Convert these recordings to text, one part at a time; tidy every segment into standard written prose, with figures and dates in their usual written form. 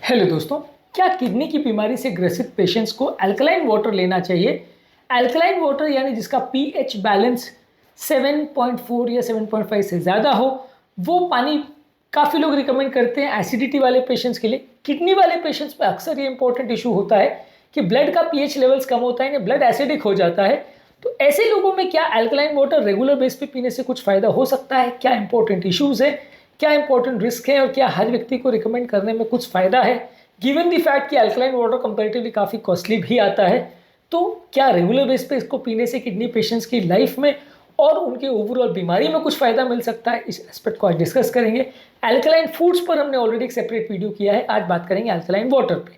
Hello दोस्तों, क्या kidney की बीमारी से ग्रसित पेशेंट्स को अल्कलाइन वाटर लेना चाहिए? अल्कलाइन वाटर यानी जिसका पीएच बैलेंस 7.4 या 7.5 से ज़्यादा हो, वो पानी काफ़ी लोग रिकमेंड करते हैं एसिडिटी वाले पेशेंट्स के लिए। किडनी वाले पेशेंट्स में अक्सर ये इंपॉर्टेंट इशू होता है कि ब्लड का पीएच लेवल्स कम होता है, ब्लड एसिडिक हो जाता है। तो ऐसे लोगों में क्या अल्कलाइन वाटर रेगुलर बेस पे पीने से कुछ फ़ायदा हो सकता है? क्या इंपॉर्टेंट इश्यूज़ है, क्या इंपॉर्टेंट रिस्क है और क्या हर व्यक्ति को रिकमेंड करने में कुछ फ़ायदा है? गिवन द फैक्ट कि अल्कलाइन वाटर कंपैरेटिवली काफ़ी कॉस्टली भी आता है, तो क्या रेगुलर बेस पे इसको पीने से किडनी पेशेंट्स की लाइफ में और उनके ओवरऑल बीमारी में कुछ फ़ायदा मिल सकता है? इस एस्पेक्ट को आज डिस्कस करेंगे। अल्कलाइन फूड्स पर हमने ऑलरेडी एक सेपरेट वीडियो किया है, आज बात करेंगे अल्कलाइन वाटर पे।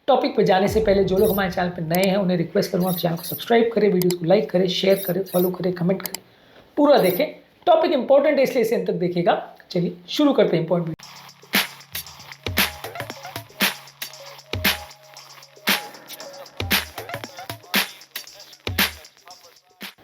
टॉपिक पे जाने से पहले जो लोग हमारे चैनल पर नए हैं उन्हें रिक्वेस्ट करूँगा कि चैनल को सब्सक्राइब करें, वीडियोज़ को लाइक करें, शेयर करें, फॉलो करें, कमेंट करें, पूरा देखें। टॉपिक इंपॉर्टेंट है इसलिए इसे अंत तक देखिएगा। चलिए शुरू करते हैं इंपॉर्टेंट।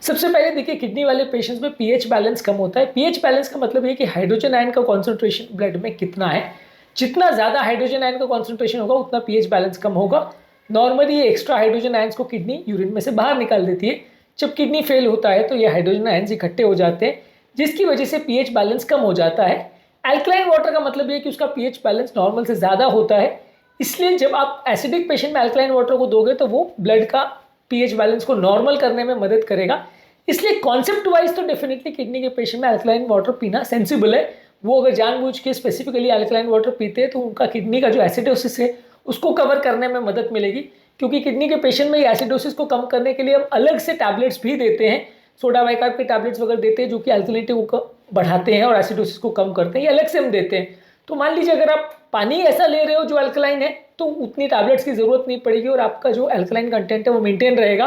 सबसे पहले देखिए, किडनी वाले पेशेंट्स में पीएच बैलेंस कम होता है। पीएच बैलेंस का मतलब है कि हाइड्रोजन आयन का कॉन्सेंट्रेशन ब्लड में कितना है। जितना ज़्यादा हाइड्रोजन आयन का कॉन्सेंट्रेशन होगा उतना पीएच बैलेंस कम होगा। नॉर्मली ये एक्स्ट्रा हाइड्रोजन आयन्स को किडनी यूरिन में से बाहर निकाल देती है। जब किडनी फेल होता है तो ये हाइड्रोजन आयन्स इकट्ठे हो जाते हैं, जिसकी वजह से पीएच बैलेंस कम हो जाता है। अल्कलाइन वाटर का मतलब ये कि उसका पीएच बैलेंस नॉर्मल से ज़्यादा होता है, इसलिए जब आप एसिडिक पेशेंट में अल्कलाइन वाटर को दोगे तो वो ब्लड का पीएच बैलेंस को नॉर्मल करने में मदद करेगा। इसलिए कॉन्सेप्ट वाइज तो डेफिनेटली किडनी के पेशेंट में अल्कलाइन वाटर पीना सेंसिबल है। वो अगर जानबूझ के स्पेसिफिकली अल्कलाइन वाटर पीते हैं तो उनका किडनी का जो एसिडोसिस है उसको कवर करने में मदद मिलेगी, क्योंकि किडनी के पेशेंट में एसिडोसिस को कम करने के लिए हम अलग से टैबलेट्स भी देते हैं। सोडा बाइकार्ब के टैबलेट्स वगैरह देते हैं जो कि अल्कलिनिटी को बढ़ाते हैं और एसिडोसिस को कम करते हैं, ये अलग से हम देते हैं। तो मान लीजिए अगर आप पानी ऐसा ले रहे हो जो अल्कलाइन है तो उतनी टैबलेट्स की ज़रूरत नहीं पड़ेगी और आपका जो अल्कलाइन कंटेंट है वो मेंटेन रहेगा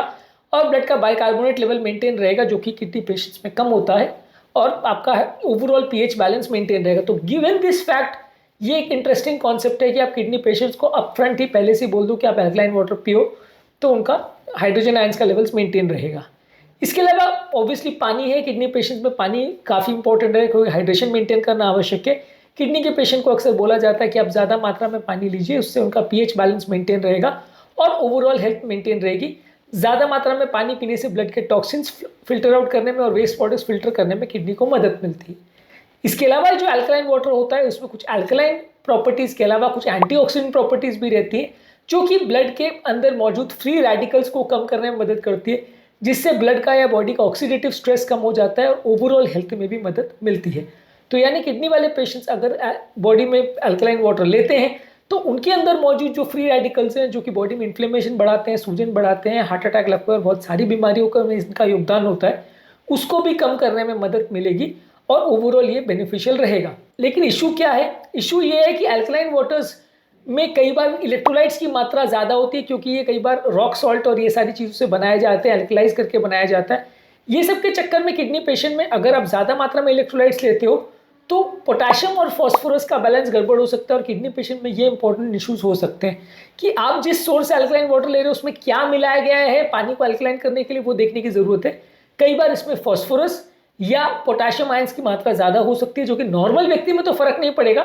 और ब्लड का बाइकार्बोनेट लेवल मेंटेन रहेगा, जो कि किडनी पेशेंट्स में कम होता है, और आपका ओवरऑल पीएच बैलेंस मेंटेन रहेगा। तो गिवन दिस फैक्ट, ये एक इंटरेस्टिंग कॉन्सेप्ट है कि आप किडनी पेशेंट्स को अपफ्रंट ही पहले से बोल दो कि आप अल्कलाइन वाटर पियो, तो उनका हाइड्रोजन आयंस का लेवल्स मेंटेन रहेगा। इसके अलावा ऑब्वियसली पानी है, किडनी पेशेंट्स में पानी काफ़ी इंपॉर्टेंट है, क्योंकि हाइड्रेशन मेंटेन करना आवश्यक है। किडनी के पेशेंट को अक्सर बोला जाता है कि आप ज़्यादा मात्रा में पानी लीजिए, उससे उनका पीएच बैलेंस मेंटेन रहेगा और ओवरऑल हेल्थ मेंटेन रहेगी। ज़्यादा मात्रा में पानी पीने से ब्लड के टॉक्सिन्स फिल्टर आउट करने में और वेस्ट वाटर्स फिल्टर करने में किडनी को मदद मिलती है। इसके अलावा जो अल्कलाइन वाटर होता है उसमें कुछ अल्कलाइन प्रॉपर्टीज़ के अलावा कुछ एंटीऑक्सीडेंट प्रॉपर्टीज़ भी रहती है, जो कि ब्लड के अंदर मौजूद फ्री रेडिकल्स को कम करने में मदद करती है, जिससे ब्लड का या बॉडी का ऑक्सीडेटिव स्ट्रेस कम हो जाता है और ओवरऑल हेल्थ में भी मदद मिलती है। तो यानी किडनी वाले पेशेंट्स अगर बॉडी में अल्कलाइन वाटर लेते हैं तो उनके अंदर मौजूद जो फ्री रेडिकल्स हैं, जो कि बॉडी में इन्फ्लेमेशन बढ़ाते हैं, सूजन बढ़ाते हैं, हार्ट अटैक लगता है, बहुत सारी बीमारियों का इनका योगदान होता है, उसको भी कम करने में मदद मिलेगी और ओवरऑल ये बेनिफिशियल रहेगा। लेकिन इशू क्या है? इशू ये है कि अल्कलाइन वाटर्स में कई बार इलेक्ट्रोलाइट्स की मात्रा ज़्यादा होती है, क्योंकि ये कई बार रॉक सॉल्ट और ये सारी चीज़ों से बनाए जाते हैं, अल्कलाइज करके बनाया जाता है। ये सब के चक्कर में किडनी पेशेंट में अगर आप ज़्यादा मात्रा में इलेक्ट्रोलाइट्स लेते हो तो पोटेशियम और फॉस्फोरस का बैलेंस गड़बड़ हो सकता है और किडनी पेशेंट में ये इंपॉर्टेंट इश्यूज हो सकते हैं कि आप जिस सोर्स से अल्कलाइन वाटर ले रहे हो उसमें क्या मिलाया गया है पानी को अल्कलाइन करने के लिए, वो देखने की ज़रूरत है। कई बार इसमें फॉस्फोरस या पोटेशियम आयंस की मात्रा ज़्यादा हो सकती है, जो कि नॉर्मल व्यक्ति में तो फर्क नहीं पड़ेगा,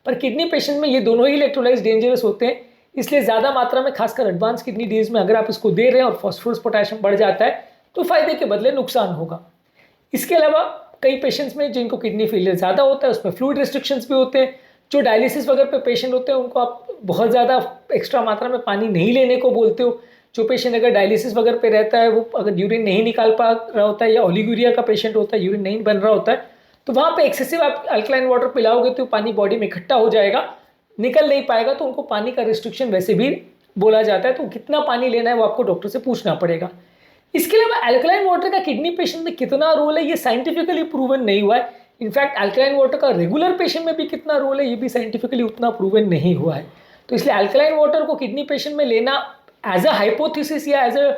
पर किडनी पेशेंट में ये दोनों ही इलेक्ट्रोलाइट्स डेंजरस होते हैं। इसलिए ज़्यादा मात्रा में, खासकर एडवांस किडनी डिजीज में अगर आप इसको दे रहे हैं और फॉस्फोरस पोटेशियम बढ़ जाता है तो फायदे के बदले नुकसान होगा। इसके अलावा कई पेशेंट्स में जिनको किडनी फेलियर ज़्यादा होता है उसमें फ्लूइड रिस्ट्रिक्शंस भी होते हैं। जो डायलिसिस वगैरह पे पेशेंट होते हैं उनको आप बहुत ज़्यादा एक्स्ट्रा मात्रा में पानी नहीं लेने को बोलते हो। जो पेशेंट अगर डायलिसिस वगैरह पे रहता है, वो अगर यूरिन नहीं निकाल पा रहा होता है या ओलिगुरिया का पेशेंट होता है, यूरिन नहीं बन रहा होता है, तो वहाँ पर एक्सेसिव आप अल्कलाइन वाटर पिलाओगे तो पानी बॉडी में इकट्ठा हो जाएगा, निकल नहीं पाएगा, तो उनको पानी का रिस्ट्रिक्शन वैसे भी बोला जाता है। तो कितना पानी लेना है वो आपको डॉक्टर से पूछना पड़ेगा। इसके अलावा अल्कलाइन वाटर का किडनी पेशेंट में कितना रोल है ये साइंटिफिकली प्रूवन नहीं हुआ है। इनफैक्ट अल्कलाइन वाटर का रेगुलर पेशेंट में भी कितना रोल है ये भी साइंटिफिकली उतना प्रूवन नहीं हुआ है। तो इसलिए अल्कलाइन वाटर को किडनी पेशेंट में लेना एज अ हाइपोथेसिस या एज अ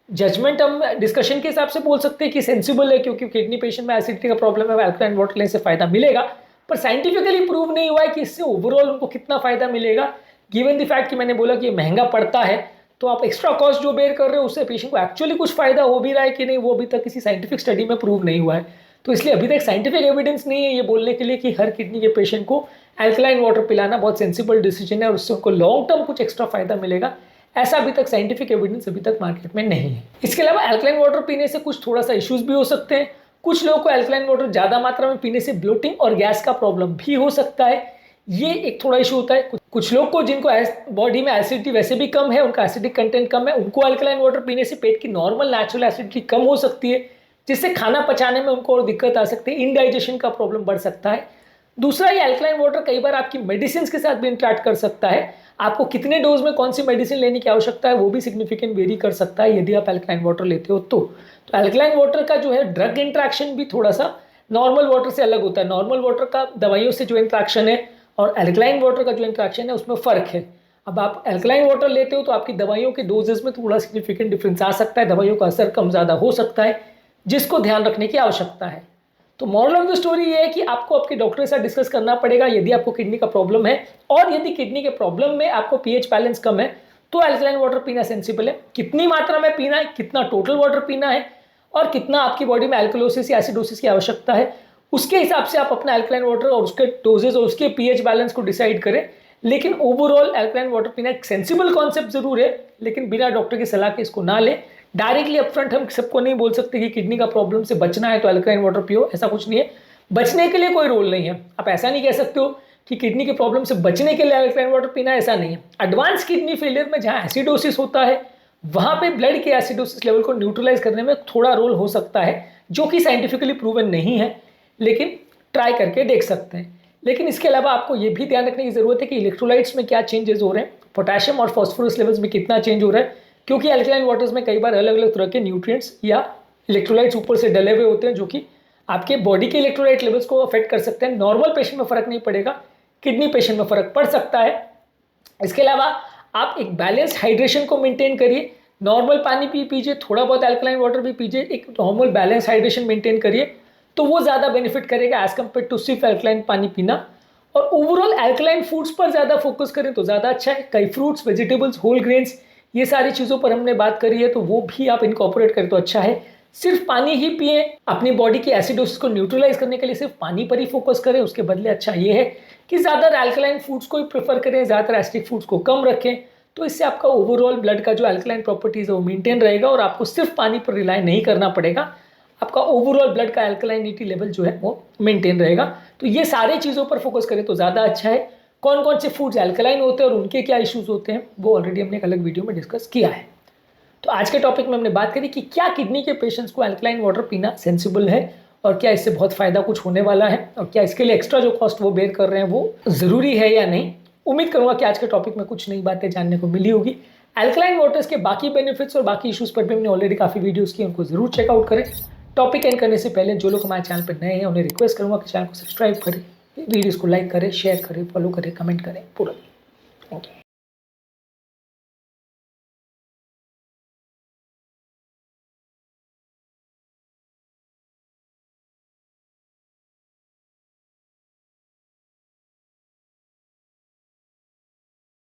जजमेंट हम डिस्कशन के हिसाब से बोल सकते हैं कि सेंसिबल है, क्योंकि किडनी पेशेंट में एसिडिटी का प्रॉब्लम है, अल्कलाइन वाटर लेने से फायदा मिलेगा, पर साइंटिफिकली प्रूव नहीं हुआ है कि इससे ओवरऑल उनको कितना फायदा मिलेगा। गिवन द फैक्ट कि मैंने बोला कि महंगा पड़ता है, तो आप एक्स्ट्रा कॉस्ट जो बेयर कर रहे हो उससे पेशेंट को एक्चुअली कुछ फायदा हो भी रहा है कि नहीं, वो अभी तक किसी साइंटिफिक स्टडी में प्रूव नहीं हुआ है। तो इसलिए अभी तक साइंटिफिक एविडेंस नहीं है ये बोलने के लिए कि हर किडनी के पेशेंट को अल्कलाइन वाटर पिलाना बहुत सेंसिबल डिसीजन है और उससे उनको लॉन्ग टर्म कुछ एक्स्ट्रा फायदा मिलेगा, ऐसा अभी तक साइंटिफिक एविडेंस अभी तक मार्केट में नहीं है। इसके अलावा अल्कलाइन वाटर पीने से कुछ थोड़ा सा इश्यूज भी हो सकते हैं। कुछ लोगों को अल्कलाइन वाटर ज़्यादा मात्रा में पीने से ब्लोटिंग और गैस का प्रॉब्लम भी हो सकता है, ये एक थोड़ा इशू होता है। कुछ लोग को जिनको बॉडी में एसिडिटी वैसे भी कम है, उनका एसिडिक कंटेंट कम है, उनको अल्कलाइन वाटर पीने से पेट की नॉर्मल नेचुरल एसिडिटी कम हो सकती है, जिससे खाना पचाने में उनको और दिक्कत आ सकती है, इनडाइजेशन का प्रॉब्लम बढ़ सकता है। दूसरा, ये अल्कलाइन वाटर कई बार आपकी मेडिसिन के साथ भी इंटरेक्ट कर सकता है। आपको कितने डोज में कौन सी मेडिसिन लेने की आवश्यकता है वो भी सिग्निफिकेंट वेरी कर सकता है यदि आप अल्कलाइन वाटर लेते हो तो अल्कलाइन वाटर का जो है ड्रग इंट्रैक्शन भी थोड़ा सा नॉर्मल वाटर से अलग होता है। नॉर्मल वाटर का दवाइयों से जो इंट्रैक्शन है और अल्कलाइन वाटर का जो इंट्रैक्शन है उसमें फ़र्क है। अब आप अल्कलाइन वाटर लेते हो तो आपकी दवाइयों के डोजेस में थोड़ा सिग्निफिकेंट डिफरेंस आ सकता है, दवाइयों का असर कम ज़्यादा हो सकता है, जिसको ध्यान रखने की आवश्यकता है। तो मॉरल ऑफ द स्टोरी ये है कि आपको आपके डॉक्टर के साथ डिस्कस करना पड़ेगा यदि आपको किडनी का प्रॉब्लम है, और यदि किडनी के प्रॉब्लम में आपको पीएच बैलेंस कम है तो अल्कलाइन वाटर पीना सेंसिबल है। कितनी मात्रा में पीना है, कितना टोटल वाटर पीना है और कितना आपकी बॉडी में एल्कलोसिस या एसिडोसिस की आवश्यकता है, उसके हिसाब से आप अपना अल्कलाइन वाटर और उसके डोजेज और उसके पीएच बैलेंस को डिसाइड करें। लेकिन ओवरऑल अल्कलाइन वाटर पीना एक सेंसिबल कॉन्सेप्ट जरूर है, लेकिन बिना डॉक्टर की सलाह के इसको ना लें। डायरेक्टली अपफ्रंट हम सबको नहीं बोल सकते कि किडनी का प्रॉब्लम से बचना है तो अल्कलाइन वाटर पियो, ऐसा कुछ नहीं है। बचने के लिए कोई रोल नहीं है। आप ऐसा नहीं कह सकते हो कि किडनी के प्रॉब्लम से बचने के लिए अल्कलाइन वाटर पीना, ऐसा नहीं है। एडवांस किडनी फेलियर में जहाँ एसिडोसिस होता है वहाँ पे ब्लड के एसिडोसिस लेवल को न्यूट्रलाइज करने में थोड़ा रोल हो सकता है, जो कि साइंटिफिकली प्रूवन नहीं है, लेकिन ट्राई करके देख सकते हैं। लेकिन इसके अलावा आपको ये भी ध्यान रखने की जरूरत है कि इलेक्ट्रोलाइट्स में क्या चेंजेस हो रहे हैं, पोटेशियम और फॉस्फोरस लेवल्स में कितना चेंज हो रहा है, क्योंकि अल्कलाइन वाटर्स में कई बार अलग अलग तरह के न्यूट्रिएंट्स या इलेक्ट्रोलाइट्स ऊपर से डले हुए होते हैं जो कि आपके बॉडी के इलेक्ट्रोलाइट लेवल्स को अफेक्ट कर सकते हैं। नॉर्मल पेशेंट में फर्क नहीं पड़ेगा, किडनी पेशेंट में फर्क पड़ सकता है। इसके अलावा आप एक बैलेंस हाइड्रेशन को मेंटेन करिए, नॉर्मल पानी पीजिए, थोड़ा बहुत अल्कलाइन वाटर भी पीजिए, एक नॉर्मल बैलेंस हाइड्रेशन मेंटेन करिए, तो वो ज़्यादा बेनिफिट करेगा एज कम्पेयर टू सिर्फ अल्कलाइन पानी पीना। और ओवरऑल अल्कलाइन फूड्स पर ज़्यादा फोकस करें तो ज़्यादा अच्छा है। कई फ्रूट्स, वेजिटेबल्स, होल ग्रेन्स, ये सारी चीज़ों पर हमने बात करी है, तो वो भी आप इनकॉर्पोरेट करें तो अच्छा है। सिर्फ पानी ही पिए, अपनी बॉडी की एसिडोसिस को न्यूट्रलाइज करने के लिए सिर्फ पानी पर ही फोकस करें। उसके बदले अच्छा ये है कि ज़्यादातर अल्कलाइन फूड्स को ही प्रेफर करें, ज़्यादातर एसिडिक फूड्स को कम रखें, तो इससे आपका ओवरऑल ब्लड का जो अल्कलाइन प्रॉपर्टीज़ है वो मेंटेन रहेगा और आपको सिर्फ पानी पर रिलाई नहीं करना पड़ेगा। आपका ओवरऑल ब्लड का अल्कलाइनिटी लेवल जो है वो मेंटेन रहेगा। तो ये सारे चीज़ों पर फोकस करें तो ज़्यादा अच्छा है। कौन कौन से फूड्स अल्कलाइन होते हैं और उनके क्या इश्यूज होते हैं वो ऑलरेडी हमने एक अलग वीडियो में डिस्कस किया है। तो आज के टॉपिक में हमने बात करी कि क्या किडनी के पेशेंट्स को अल्कलाइन वाटर पीना सेंसिबल है और क्या इससे बहुत फ़ायदा कुछ होने वाला है और क्या इसके लिए एक्स्ट्रा जो कॉस्ट वो बेयर कर रहे हैं वो ज़रूरी है या नहीं। उम्मीद करूँगा कि आज के टॉपिक में कुछ नई बातें जानने को मिली होगी। अल्कलाइन वाटर्स के बाकी बेनिफिट्स और बाकी इशूज़ पर भी हमने ऑलरेडी काफ़ी वीडियोज़ की, उनको ज़रूर चेकआउट करें। टॉपिक एंड करने से पहले जो लोग हमारे चैनल पर नए हैं उन्हें रिक्वेस्ट करूँगा कि चैनल को सब्सक्राइब करें, वीडियोज़ को लाइक करें, शेयर करें, फॉलो करें, कमेंट करें, पूरा। Thank you.